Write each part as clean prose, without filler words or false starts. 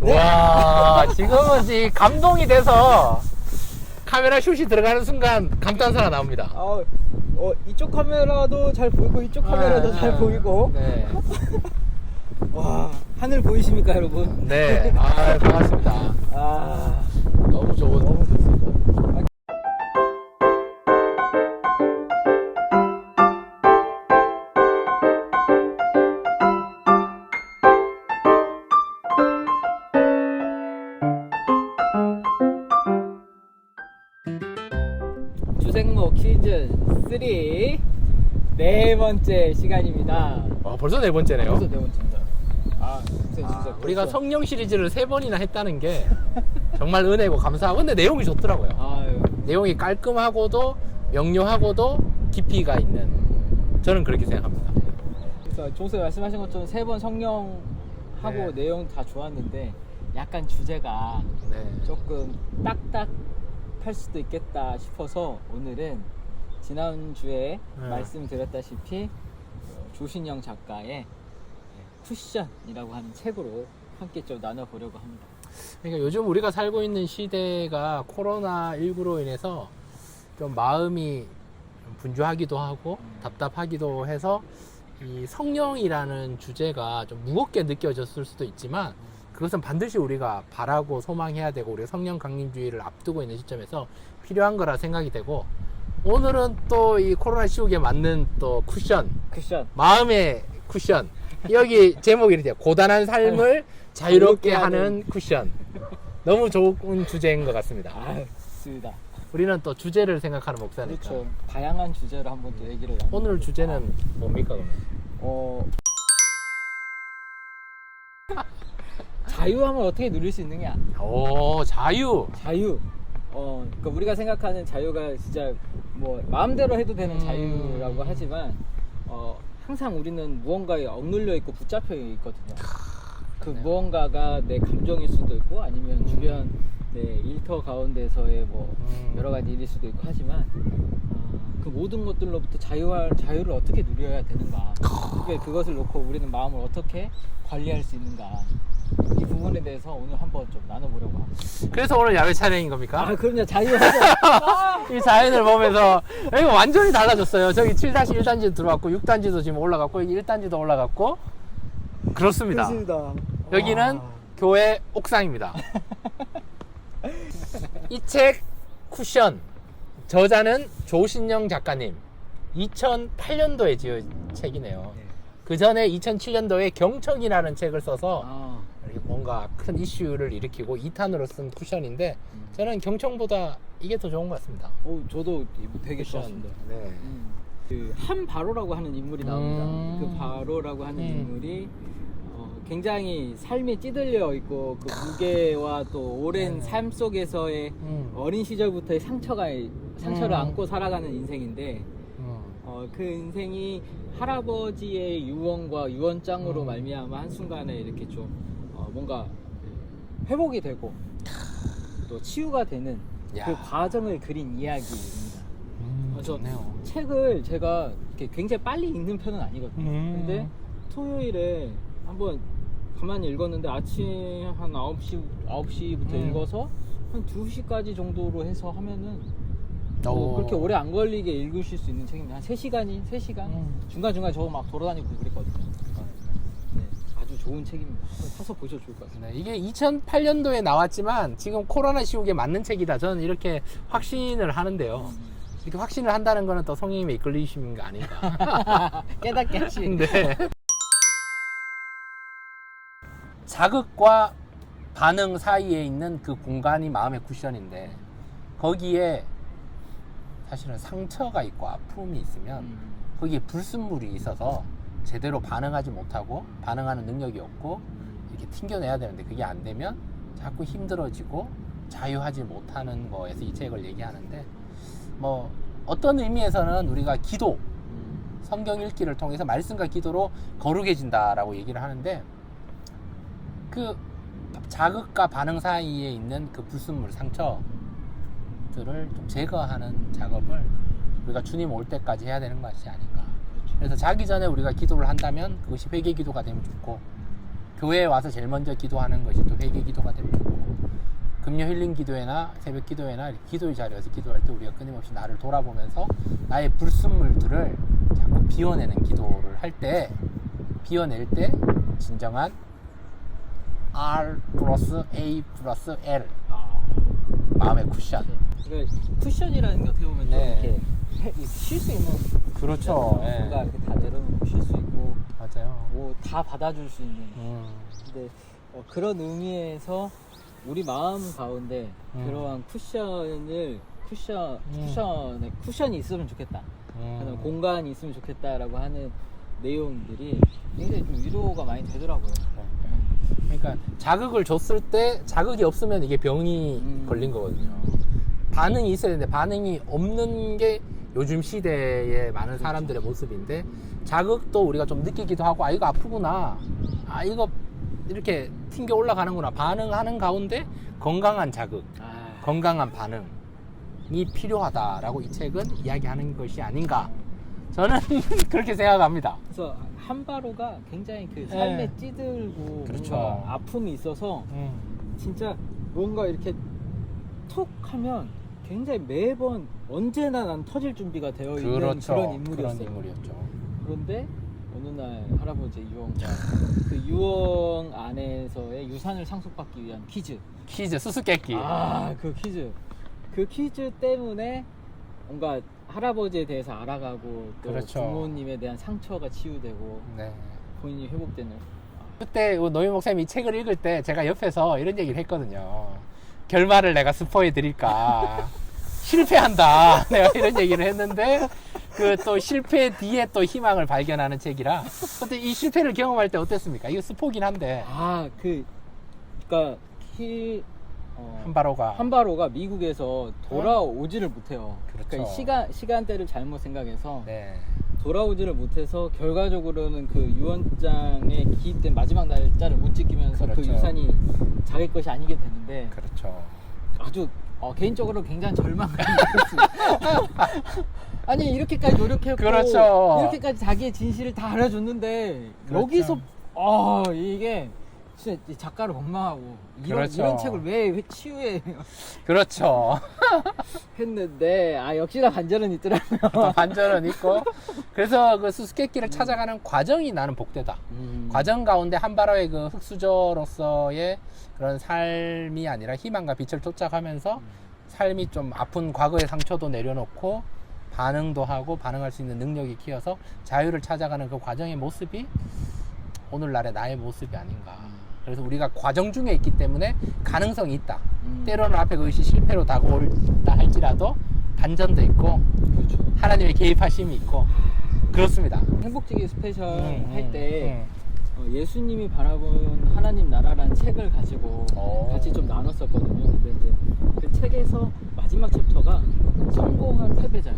와, 지금은 이 감동이 돼서 카메라 슛이 들어가는 순간 감탄사가 나옵니다. 이쪽 카메라도 잘 보이고 이쪽 카메라도 잘 보이고. 네. 와, 하늘 보이십니까, 여러분? 네. 반갑습니다. 너무 좋은. 너무 좋습니다. 주생목 시즌 3 네 번째 시간입니다. 벌써 네 번째네요. 벌써 네 번째입니다. 진짜 우리가 벌써. 성령 시리즈를 3번이나 했다는 게 정말 은혜고 감사하고, 근데 내용이 좋더라고요. 내용이 깔끔하고도 명료하고도 깊이가 있는, 저는 그렇게 생각합니다. 그래서 종수 말씀하신 것처럼 3번 성령하고 네. 내용 다 좋았는데 약간 주제가 조금 딱딱할 수도 있겠다 싶어서 오늘은 지난주에 말씀드렸다시피 조신영 작가의 쿠션이라고 하는 책으로 함께 좀 나눠보려고 합니다. 그러니까 요즘 우리가 살고 있는 시대가 코로나19로 인해서 좀 마음이 분주하기도 하고 답답하기도 해서 이 성령이라는 주제가 좀 무겁게 느껴졌을 수도 있지만, 그것은 반드시 우리가 바라고 소망해야 되고 우리가 성령 강림주의를 앞두고 있는 시점에서 필요한 거라 생각이 되고, 오늘은 또 이 코로나 시국에 맞는 또 쿠션, 마음의 쿠션, 여기 제목이 이렇게 고단한 삶을 자유롭게 하는 쿠션. 너무 좋은 주제인 것 같습니다. 좋습니다. 우리는 또 주제를 생각하는 목사니까. 그렇죠. 다양한 주제로 한번 또 얘기를 오늘 주제는 뭡니까 그러면? 자유함을 어떻게 누릴 수 있느냐? 자유. 그러니까 우리가 생각하는 자유가 진짜 뭐 마음대로 해도 되는 자유라고 하지만 항상 우리는 무언가에 억눌려 있고 붙잡혀 있거든요. 그 무언가가 내 감정일 수도 있고 아니면 주변 내 일터 가운데서의 뭐 여러 가지 일일 수도 있고 하지만 그 모든 것들로부터 자유를 어떻게 누려야 되는가? 그것을 놓고 우리는 마음을 어떻게 관리할 수 있는가? 이 부분에 대해서 오늘 한번 좀 나눠보려고 합니다. 그래서 오늘 야외 촬영인 겁니까? 그럼요. 자유하죠. 이 자연을 보면서 여기 완전히 달라졌어요. 저기 7-1단지도 들어왔고 6단지도 지금 올라갔고 여기 1단지도 올라갔고 그렇습니다. 여기는 교회 옥상입니다. 이 책 쿠션, 저자는 조신영 작가님, 2008년도에 지은 책이네요. 그 전에 2007년도에 경청이라는 책을 써서 뭔가 큰 이슈를 일으키고 2탄으로 쓴 쿠션인데, 저는 경청보다 이게 더 좋은 것 같습니다. 저도 되게 좋았습니다. 네. 그 한바로라고 하는 인물이 나옵니다. 그 바로라고 하는 인물이 굉장히 삶에 찌들려 있고 그 무게와 또 오랜 삶 속에서의 어린 시절부터의 상처를 안고 살아가는 인생인데, 그 인생이 할아버지의 유언과 유언장으로 말미암아 한순간에 이렇게 좀 뭔가 회복이 되고 또 치유가 되는 그 과정을 그린 이야기입니다. 그래서 좋네요. 책을 제가 굉장히 빨리 읽는 편은 아니거든요. 근데 토요일에 한번 가만히 읽었는데 아침 한 9시부터 읽어서 한 2시까지 정도로 해서 하면은 그렇게 오래 안 걸리게 읽으실 수 있는 책입니다. 한 3시간? 중간중간 저 막 돌아다니고 그랬거든요. 아주 좋은 책입니다. 사서 보셔도 좋을 것 같습니다. 이게 2008년도에 나왔지만 지금 코로나 시국에 맞는 책이다, 저는 이렇게 확신을 하는데요. 이렇게 확신을 한다는 거는 또 성령님의 이끌리심인 거 아닌가. 깨닫게 하신. 네. 자극과 반응 사이에 있는 그 공간이 마음의 쿠션인데, 거기에 사실은 상처가 있고 아픔이 있으면 거기에 불순물이 있어서 제대로 반응하지 못하고 반응하는 능력이 없고 이렇게 튕겨내야 되는데, 그게 안 되면 자꾸 힘들어지고 자유하지 못하는 거에서 이 책을 얘기하는데, 뭐 어떤 의미에서는 우리가 기도, 성경 읽기를 통해서 말씀과 기도로 거룩해진다라고 얘기를 하는데, 그 자극과 반응 사이에 있는 그 불순물, 상처들을 좀 제거하는 작업을 우리가 주님 올 때까지 해야 되는 것이 아닌가. 그래서 자기 전에 우리가 기도를 한다면 그것이 회개 기도가 되면 좋고, 교회에 와서 제일 먼저 기도하는 것이 또 회개 기도가 되는 거고, 금요 힐링 기도회나 새벽 기도회나 기도의 자리에서 기도할 때 우리가 끊임없이 나를 돌아보면서 나의 불순물들을 자꾸 비워내는 기도를 할 때, 비워낼 때 진정한 R 플러스 A 플러스 L 마음의 쿠션. 그러니까 쿠션이라는 게 어떻게 보면 좀 네. 이렇게 쉴 수 있는 그렇죠. 네. 뭔가 이렇게 다 내려놓고 쉴 수 있고 맞아요. 뭐 다 받아줄 수 있는. 근데 그런 의미에서 우리 마음 가운데 그러한 쿠션이 있으면 좋겠다. 그런 공간이 있으면 좋겠다라고 하는 내용들이 굉장히 좀 위로가 많이 되더라고요. 그러니까 자극을 줬을 때 자극이 없으면 이게 병이 걸린 거거든요. 반응이 있어야 되는데 반응이 없는 게 요즘 시대의 많은 사람들의 모습인데, 자극도 우리가 좀 느끼기도 하고, 아 이거 아프구나, 아 이거 이렇게 튕겨 올라가는구나, 반응하는 가운데 건강한 자극, 건강한 반응이 필요하다라고 이 책은 이야기하는 것이 아닌가, 저는 그렇게 생각합니다. 그래서 한바로가 굉장히 그 삶에 찌들고 그렇죠. 뭔가 아픔이 있어서 진짜 뭔가 이렇게 톡 하면 굉장히 매번 언제나 난 터질 준비가 되어 있는 그렇죠. 그런 인물이었어요. 그런 인물이었죠. 그런데 어느 날 할아버지 유언과 그 유언 안에서의 유산을 상속받기 위한 퀴즈, 수수께끼. 그 퀴즈 때문에 뭔가 할아버지에 대해서 알아가고 또 그렇죠. 부모님에 대한 상처가 치유되고 네. 본인이 회복되는. 그때 노희 목사님이 이 책을 읽을 때 제가 옆에서 이런 얘기를 했거든요. 결말을 내가 스포해 드릴까. 실패한다. 내가 이런 얘기를 했는데, 그 또 실패 뒤에 또 희망을 발견하는 책이라. 근데 이 실패를 경험할 때 어땠습니까? 이거 스포긴 한데. 그러니까 한바로가 미국에서 돌아오지를 못해요. 그렇죠. 그러니까 시간대를 잘못 생각해서 네. 돌아오지를 못해서 결과적으로는 그 유언장에 기입된 마지막 날짜를 못 지키면서 그렇죠. 그 유산이 자기 것이 아니게 되는데, 그렇죠. 아주 개인적으로 굉장히 절망감이 있었습니다. 아니 이렇게까지 노력했고 그렇죠. 이렇게까지 자기의 진실을 다 알려줬는데, 그렇죠. 여기서 이게 진짜 작가를 원망하고 그렇죠. 이런 책을 왜 치유해 그렇죠. 했는데, 역시나 반전은 있더라고요. 또 반전은 있고. 그래서 그 수수께끼를 찾아가는 과정이 나는 복되다. 과정 가운데 한바로의 그 흑수저로서의 그런 삶이 아니라 희망과 빛을 쫓아가면서 삶이 좀 아픈 과거의 상처도 내려놓고 반응도 하고 반응할 수 있는 능력이 키워서 자유를 찾아가는 그 과정의 모습이 오늘날의 나의 모습이 아닌가. 그래서 우리가 과정 중에 있기 때문에 가능성이 있다. 때로는 앞에 그것이 실패로 다가올다 할지라도 반전도 있고, 그렇죠. 하나님의 개입하심이 있고, 그렇습니다. 행복지기 스페셜 할 때 예수님이 바라본 하나님 나라라는 책을 가지고 같이 좀 나눴었거든요. 근데 이제 그 책에서 마지막 챕터가 성공한 패배자예요.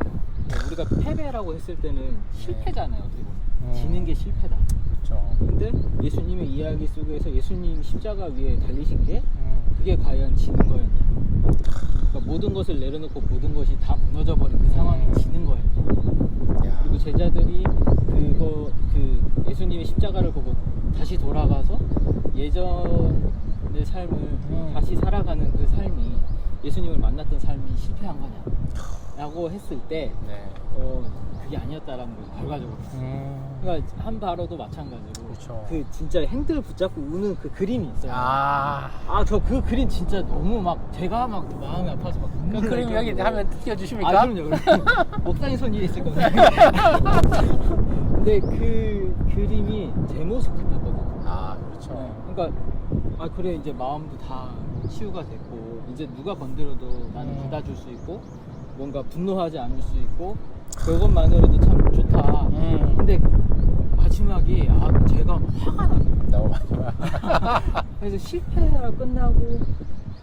우리가 패배라고 했을 때는 실패잖아요. 어떻게 보면 지는 게 실패다. 그렇죠. 근데 예수님의 이야기 속에서 예수님 십자가 위에 달리신 게 그게 과연 지는 거였냐? 그러니까 모든 것을 내려놓고 모든 것이 다 무너져버린 그 상황이 지는 거였냐? 그리고 제자들이 그 예수님의 십자가를 보고 다시 돌아가서 예전의 삶을 다시 살아가는 그 삶이 예수님을 만났던 삶이 실패한 거냐? 라고 했을 때 그게 아니었다라는 거예요, 결과적으로. 그러니까 한바로도 마찬가지로 그렇죠. 그 진짜 핸들 붙잡고 우는 그 그림이 있어요. 저 그 그림 진짜 너무 막 제가 막 마음이 아파서 막 그 그림 여기 하면 띄워주십니까? 그럼요. 목사님 손 위에 있을 겁니다. 근데 그 그림이 제 모습 같았거든요. 그렇죠. 그러니까 그래 이제 마음도 다 치유가 됐고 이제 누가 건드려도 나는 받아줄 수 있고 뭔가 분노하지 않을 수 있고 그것만으로도 참 좋다. 근데 마지막이 제가 화가 나요. 너무 마지막. 그래서 실패가 끝나고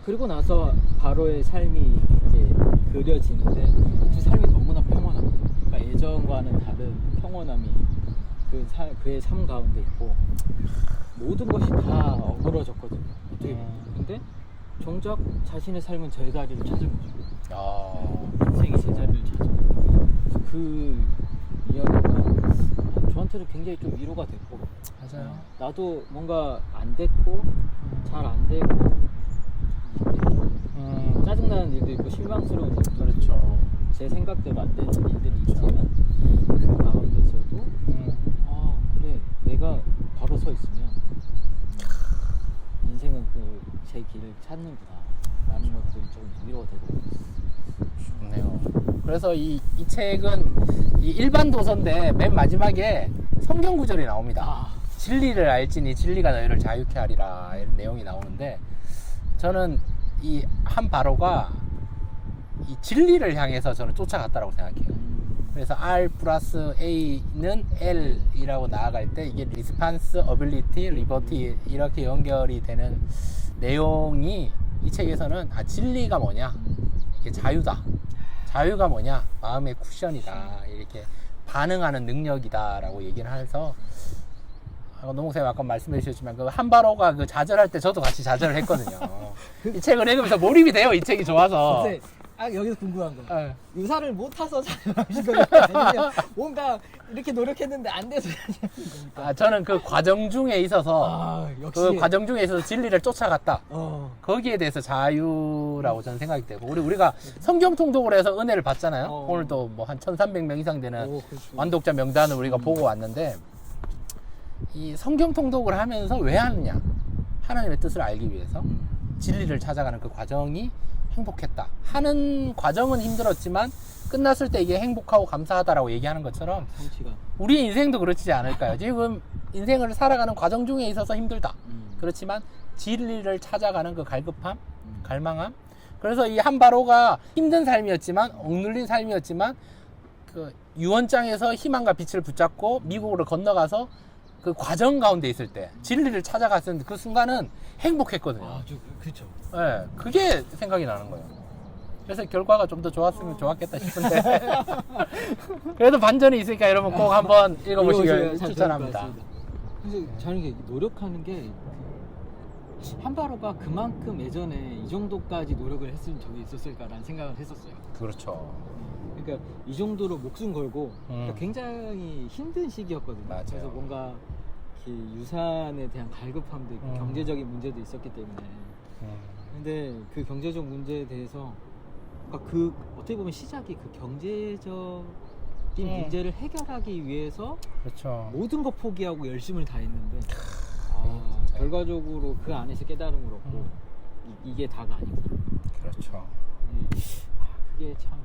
그리고 나서 바로의 삶이 이제 그려지는데 그 삶이 너무나 평온합니다. 그러니까 예전과는 다른 평온함이 그의 삶 가운데 있고 모든 것이 다 어그러졌거든요. 어떻게 보면. 근데 정작 자신의 삶은 제자리를 찾은 거죠. 인생이 제자리를 찾은 그 이야기가 저한테는 굉장히 좀 위로가 됐고 맞아요. 나도 뭔가 안 됐고 잘 안 되고 이렇게 짜증나는 일도 있고 실망스러운 일도 있고 그렇죠. 제 생각대로 안 되는 일들이 있지만 그 가운데서도 아 그래 내가 바로 서 있으면 인생은 그 제 길을 찾는구나 라는 것들이 좀 위로가 되고 좋네요. 그래서 이 책은 이 일반 도서인데 맨 마지막에 성경 구절이 나옵니다. 진리를 알지니 진리가 너희를 자유케 하리라 이런 내용이 나오는데 저는 이 한 바로가 이 진리를 향해서 저는 쫓아갔다라고 생각해요. 그래서 R 플러스 A는 L이라고 나아갈 때 이게 리스판스, 어빌리티, 리버티 이렇게 연결이 되는 내용이 이 책에서는 진리가 뭐냐? 이게 자유다. 자유가 뭐냐? 마음의 쿠션이다. 이렇게 반응하는 능력이다라고 얘기를 해서 노목사님 아까 말씀해 주셨지만 그 한바로가 그 좌절할 때 저도 같이 좌절을 했거든요. 이 책을 읽으면서 몰입이 돼요. 이 책이 좋아서. 근데 여기서 궁금한 거 네. 유사를 못 타서 자연하신 겁니까? 아니면 뭔가 이렇게 노력했는데 안 돼서 자연하신 겁니까? 저는 그 과정 중에 있어서 역시 그 과정 중에 있어서 진리를 쫓아갔다. 어. 거기에 대해서 자유라고 저는 생각이 되고 우리가 성경 통독을 해서 은혜를 받잖아요. 오늘도 뭐 한 1,300명 이상 되는 그렇죠. 완독자 명단을 우리가 보고 왔는데 이 성경 통독을 하면서 왜 하느냐? 하나님의 뜻을 알기 위해서 진리를 찾아가는 그 과정이 행복했다. 하는 과정은 힘들었지만 끝났을 때 이게 행복하고 감사하다라고 얘기하는 것처럼 성취가 우리의 인생도 그렇지 않을까요? 지금 인생을 살아가는 과정 중에 있어서 힘들다. 그렇지만 진리를 찾아가는 그 갈급함, 갈망함. 그래서 이 한바로가 힘든 삶이었지만 억눌린 삶이었지만 그 유언장에서 희망과 빛을 붙잡고 미국으로 건너가서 그 과정 가운데 있을 때 진리를 찾아갔을 때 그 순간은 행복했거든요. 그렇죠. 네, 그게 생각이 나는 거예요. 그래서 결과가 좀 더 좋았으면 좋았겠다 싶은데 그래도 반전이 있으니까 여러분 꼭 한번 읽어보시길 추천합니다. 그래서 저는 이게 노력하는 게 한바로가 그만큼 예전에 이 정도까지 노력을 했으면 적이 있었을까라는 생각을 했었어요. 그렇죠. 그러니까 이 정도로 목숨 걸고 그러니까 굉장히 힘든 시기였거든요. 맞아요. 그래서 뭔가 유산에 대한 갈급함도 있고 경제적인 문제도 있었기 때문에 근데 그 경제적 문제에 대해서 그러니까 그 어떻게 보면 시작이 그 경제적인 문제를 해결하기 위해서 그렇죠. 모든 거 포기하고 열심을 다했는데 결과적으로 그 안에서 깨달음을 얻고 이게 다가 아니구나. 그렇죠. 그게 참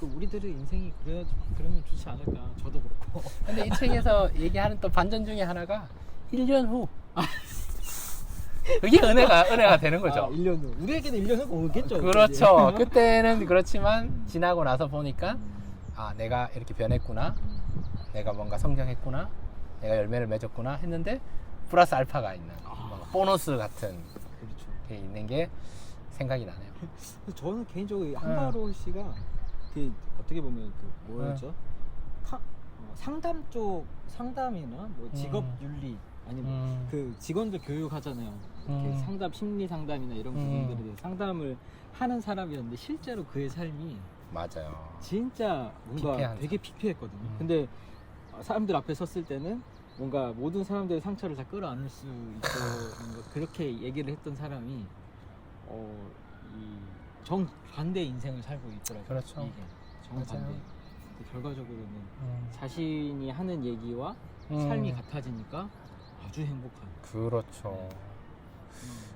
우리들의 인생이 그러면 좋지 않을까. 저도 그렇고. 근데 이 책에서 얘기하는 또 반전 중에 하나가 1년 후 그게 은혜가 되는 거죠. 1년 후. 우리에게는 1년 후가 오겠죠. 그렇죠. 그때는 그렇지만 지나고 나서 보니까 내가 이렇게 변했구나. 내가 뭔가 성장했구나. 내가 열매를 맺었구나 했는데 플러스 알파가 있는 보너스 같은 그렇죠. 게 있는 게 생각이 나네요. 저는 개인적으로 한바로 씨가 그 어떻게 보면 그 뭐였죠? 상담이나 뭐 직업 윤리 아니면 그 직원들 교육하잖아요. 이렇게 상담 심리 상담이나 이런 부분들에 대해 상담을 하는 사람이었는데 실제로 그의 삶이 맞아요. 진짜 뭔가 되게 피폐했거든요. 근데 사람들 앞에 섰을 때는 뭔가 모든 사람들의 상처를 다 끌어안을 수 있고 그렇게 얘기를 했던 사람이 이 정반대 인생을 살고 있더라고요. 그렇죠. 이게 정반대. 결과적으로는 자신이 하는 얘기와 삶이 같아지니까 아주 행복한. 그렇죠.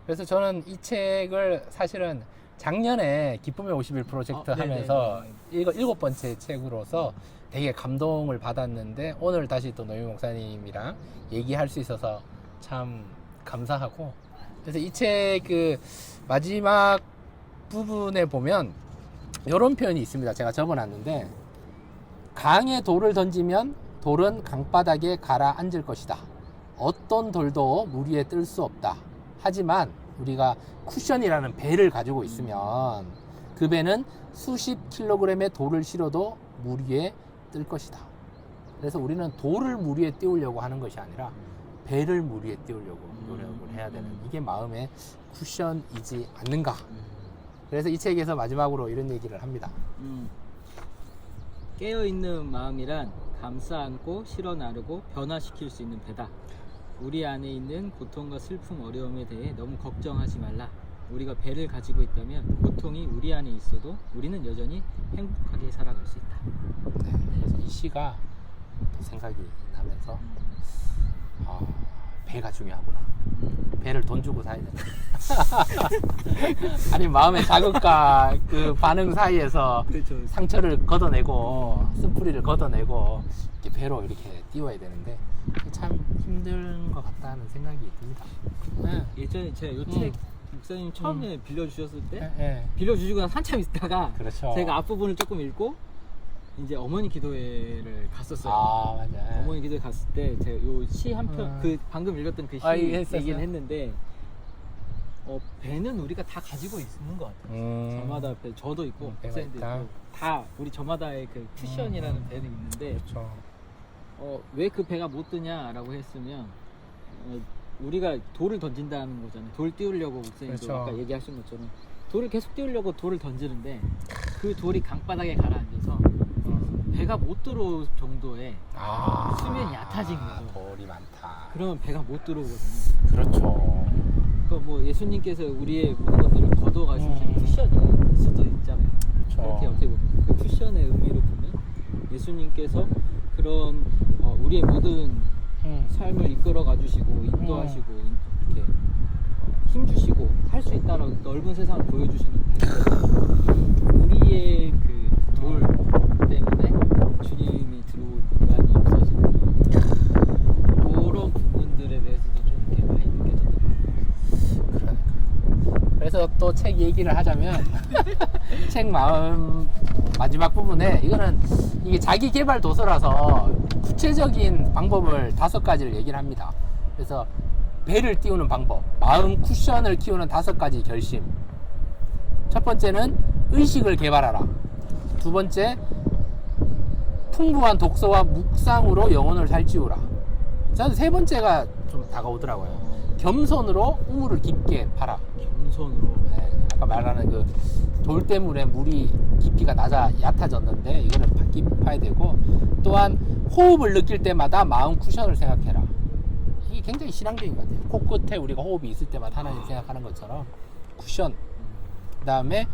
그래서 저는 이 책을 사실은 작년에 기쁨의 50일 프로젝트 하면서 이거 7번째 책으로서 되게 감동을 받았는데 오늘 다시 또 노희 목사님이랑 얘기할 수 있어서 참 감사하고 그래서 이 책 그 마지막 부분에 보면 이런 표현이 있습니다. 제가 적어놨는데 강에 돌을 던지면 돌은 강바닥에 가라앉을 것이다. 어떤 돌도 물 위에 뜰 수 없다. 하지만 우리가 쿠션이라는 배를 가지고 있으면 그 배는 수십 킬로그램의 돌을 실어도 물 위에 뜰 것이다. 그래서 우리는 돌을 물 위에 띄우려고 하는 것이 아니라 배를 물 위에 띄우려고 노력을 해야 되는 이게 마음의 쿠션이지 않는가. 그래서 이 책에서 마지막으로 이런 얘기를 합니다. 깨어있는 마음이란 감싸 안고 실어 나르고 변화시킬 수 있는 배다. 우리 안에 있는 고통과 슬픔, 어려움에 대해 너무 걱정하지 말라. 우리가 배를 가지고 있다면 고통이 우리 안에 있어도 우리는 여전히 행복하게 살아갈 수 있다. 네. 그래서 이 시가 또 생각이 나면서 배가 중요하구나. 배를 돈 주고 사야 된다. 아니 마음의 자극과 그 반응 사이에서 그렇죠. 상처를 걷어내고 쓴뿌리를 걷어내고 이렇게 배로 이렇게 띄워야 되는데 참 힘든 것 같다는 생각이 듭니다. 네. 예전에 제가 요 책 목사님 처음에 빌려주셨을 때 네. 빌려주시고 나서 한참 있다가 그렇죠. 제가 앞부분을 조금 읽고 이제 어머니 기도회를 갔었어요. 아 맞아. 어머니 기도회 갔을 때 제가 요 시 한 편 그 방금 읽었던 그 시 했었어요? 얘기는 했는데 배는 우리가 다 가지고 있는 것 같아요. 저마다 배, 저도 있고 배가 목사님도 있다. 있고 다 우리 저마다의 그 쿠션이라는 배는 있는데 그렇죠. 왜 그 배가 못 뜨냐라고 했으면 우리가 돌을 던진다는 거잖아요. 돌 띄우려고 목사님도 그렇죠. 아까 얘기하신 것처럼 돌을 계속 띄우려고 돌을 던지는데 그 돌이 강바닥에 가라앉아서 배가 못 들어올 정도의 수면이 얕아진 거죠. 돌이 많다. 그러면 배가 못 들어오거든요. 그렇죠. 그러니까 뭐 예수님께서 우리의 모든 것들을 걷어가신 쿠션일 수도 있잖아요. 그렇죠. 이렇게 어떻게 보면 그 쿠션의 의미로 보면 예수님께서 그런 우리의 모든 삶을 이끌어가 주시고 인도하시고 이렇게 힘주시고 할 수 있다는 넓은 세상을 보여주시는 우리의 그 돌 때문에 주님이 들어올 공간이 없어지는 그런 부분들에 대해서도 좀 이렇게 많이 느껴졌던 것 같아요. 그러니까. 그래서 또 책 얘기를 하자면 책 마지막 부분에 이게 자기 개발 도서라서 구체적인 방법을 5가지를 얘기를 합니다. 그래서 배를 띄우는 방법, 마음 쿠션을 키우는 5가지 결심. 첫 번째는 의식을 개발하라. 두 번째, 풍부한 독서와 묵상으로 영혼을 살찌우라. 저는 세 번째가 좀 다가오더라고요. 겸손으로 우물을 깊게 파라. 겸손으로. 네, 아까 말하는 그 돌대물에 물이 깊이가 얕아졌는데 이거는 깊이 파야 되고, 또한 호흡을 느낄 때마다 마음 쿠션을 생각해라. 이게 굉장히 신앙적인 것 같아요. 코끝에 우리가 호흡이 있을 때마다 하나님 생각하는 것처럼 쿠션. 그 다음에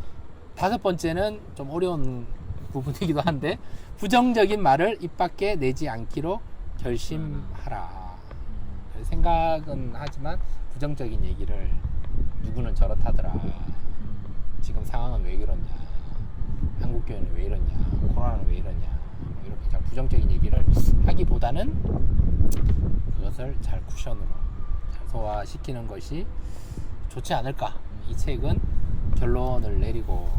5번째는 좀 어려운 부분이기도 한데, 부정적인 말을 입 밖에 내지 않기로 결심하라. 생각은 하지만 부정적인 얘기를, 누구는 저렇다더라, 지금 상황은 왜 그러냐, 한국교회는 왜 이러냐, 코로나는 왜 이러냐, 뭐 이렇게 잘 부정적인 얘기를 하기보다는 그것을 잘 쿠션으로 잘 소화시키는 것이 좋지 않을까. 이 책은 결론을 내리고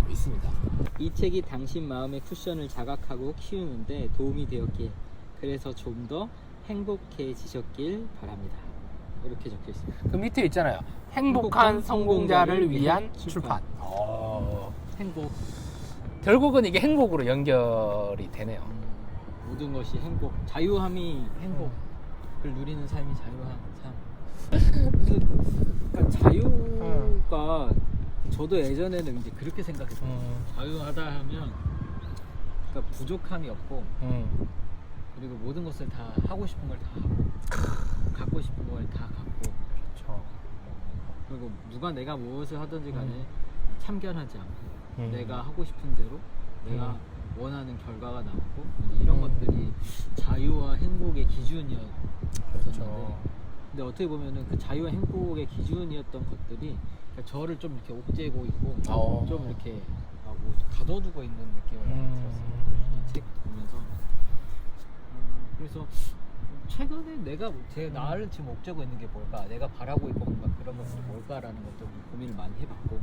있습니다. 이 책이 당신 마음의 쿠션을 자각하고 키우는데 도움이 되었기에 그래서 좀 더 행복해지셨길 바랍니다. 이렇게 적혀 있습니다. 그 밑에 있잖아요. 행복한 성공자를 위한 출판. 행복. 결국은 이게 행복으로 연결이 되네요. 모든 것이 행복. 자유함이 행복을 누리는 삶이 자유한 삶. 그러니까 자유가 저도 예전에는 이제 그렇게 생각했어요. 자유하다 하면 그러니까 부족함이 없고 그리고 모든 것을 다 하고 싶은 걸 다 하고 갖고 싶은 걸 다 갖고, 그렇죠. 그리고 누가 내가 무엇을 하든지 간에 참견하지 않고 내가 하고 싶은 대로 내가 원하는 결과가 나오고 이런 것들이 자유와 행복의 기준이었는데, 그렇죠. 근데 어떻게 보면은 그 자유와 행복의 기준이었던 것들이 그러니까 저를 좀 이렇게 옥죄고 있고 좀 이렇게 뭐 가둬두고 있는 느낌을 들었어요. 이 책 보면서. 그래서 최근에 제 나를 지금 옥죄고 있는 게 뭘까, 내가 바라고 있고 뭔가 그런 것들이 뭘까라는 것도 고민을 많이 해봤고,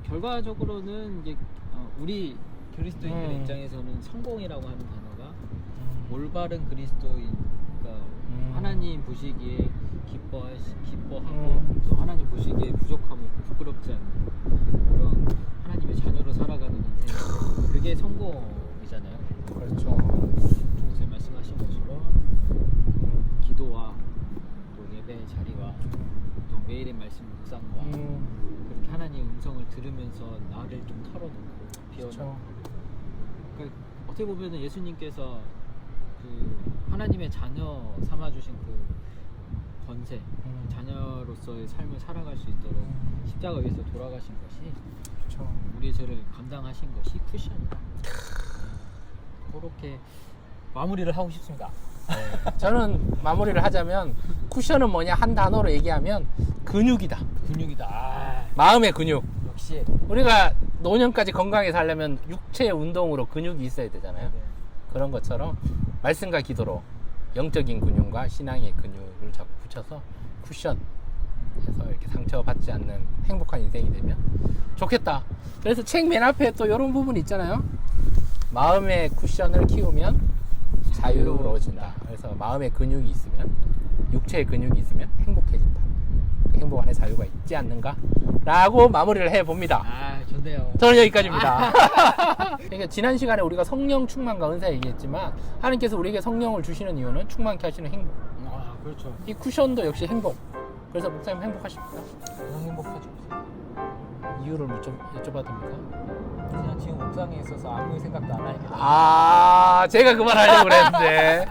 결과적으로는 이제 우리 그리스도인들의 입장에서는 성공이라고 하는 단어가 올바른 그리스도인, 그러니까 하나님 보시기에 기뻐하고 또 하나님 보시기에 부족함을 부끄럽지 않는 그런 하나님의 자녀로 살아가는 인생, 그게 성공이잖아요. 그렇죠. 종세 말씀하신 것처럼 기도와 또 예배의 자리와 또 매일의 말씀 묵상과 그렇게 하나님의 음성을 들으면서 나를 좀 털어놓고 비워놓고, 그렇죠. 그러니까 어떻게 보면은 예수님께서 그 하나님의 자녀 삼아주신 그 권세, 자녀로서의 삶을 살아갈 수 있도록 십자가 위에서 돌아가신 것이 그렇죠. 우리의 죄를 감당하신 것이 쿠션이다. 그렇게 마무리를 하고 싶습니다. 저는 마무리를 하자면 쿠션은 뭐냐 한 단어로 얘기하면 근육이다. 근육이다. 아, 마음의 근육. 역시. 우리가 노년까지 건강하게 살려면 육체 운동으로 근육이 있어야 되잖아요. 네. 그런 것처럼 말씀과 기도로 영적인 근육과 신앙의 근육을 자꾸 붙여서 쿠션 해서 이렇게 상처받지 않는 행복한 인생이 되면 좋겠다. 그래서 책 맨 앞에 또 이런 부분 있잖아요. 마음의 쿠션을 키우면 자유로워진다. 그래서 마음의 근육이 있으면, 육체의 근육이 있으면 행복해진다. 그 행복 안에 자유가 있지 않는가? 라고 마무리를 해봅니다. 아, 좋네요. 저는 여기까지입니다. 그러니까 지난 시간에 우리가 성령 충만과 은사 얘기했지만, 하나님께서 우리에게 성령을 주시는 이유는 충만케 하시는 행복. 아, 그렇죠. 이 쿠션도 역시 행복. 그래서 목사님 행복하십니까? 너무 행복하죠. 이유를 여쭤봐도 됩니까? 그냥 지금 옥상에 있어서 아무 생각도 안 하니까. 아, 제가 그 말 하려고 그랬는데.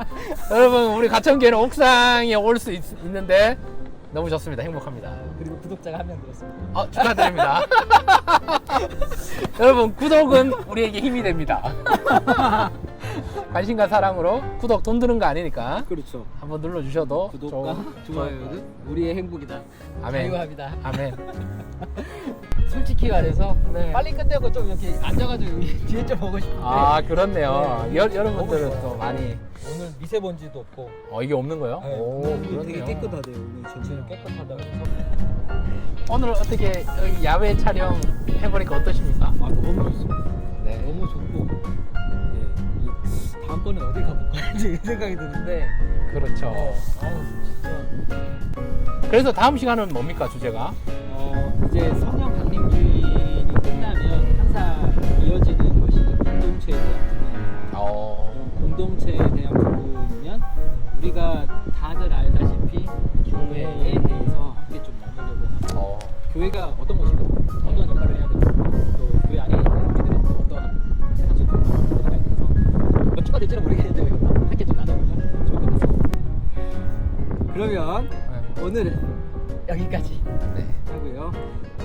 여러분, 우리 가천교회는 옥상에 올 수 있는데 너무 좋습니다. 행복합니다. 그리고 구독자가 한 명 늘었습니다. 축하드립니다. 여러분, 구독은 우리에게 힘이 됩니다. 관심과 사랑으로 구독 돈 드는 거 아니니까 그렇죠. 한번 눌러주셔도 구독과 좋아요는 우리의 행복이다. 아멘. 자유합니다. 아멘. 솔직히 말해서 네. 빨리 끝내고 좀 이렇게 앉아가지고 뒤에 좀 보고 싶은데. 아, 그렇네요. 네. 여러분들은 너무 또 좋아요. 많이 오늘 미세먼지도 없고. 이게 없는 거요? 네. 오, 오늘 그렇네요. 되게 깨끗하대요. 오늘 전체는 깨끗하다 그래서. 오늘 어떻게 여기 야외 촬영 해보니까 어떠십니까? 아, 너무 좋습니다. 네. 너무 좋고. 네. 이 다음번에 어디 가볼까 이제 생각이 드는데. 그렇죠. 진짜. 그래서 다음 시간은 뭡니까, 주제가? 이제 성령 강림주일이 끝나면 항상 이어지는 것이 이제 공동체에 대한 부분입니다. 공동체에 대한 부분이면 우리가 다들 알다시피 교회에 대해서 함께 좀 나누려고 하고 교회가 어떤 곳이고 어떤 역할을 해야 되고 또 교회 안에 있는 우리들은 또 어떤 세상 속으로 나아가야 돼서 몇 주가 될지는 모르겠는데 함께 좀 나눠보면 좋을 것 같습니다. 그러면 오늘은 여기까지 네. 하고요.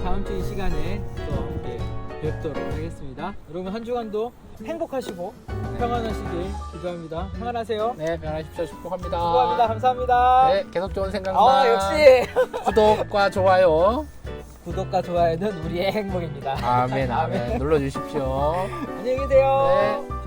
다음 주 이 시간에 또 함께 뵙도록 하겠습니다. 여러분 한 주간도 행복하시고 평안하시길 기도합니다. 평안하세요. 네, 변하십시오. 축복합니다. 수고합니다. 감사합니다. 네, 계속 좋은 생각만. 역시 구독과 좋아요. 구독과 좋아요는 우리의 행복입니다. 아멘, 아멘. 눌러주십시오. 안녕히 계세요. 네.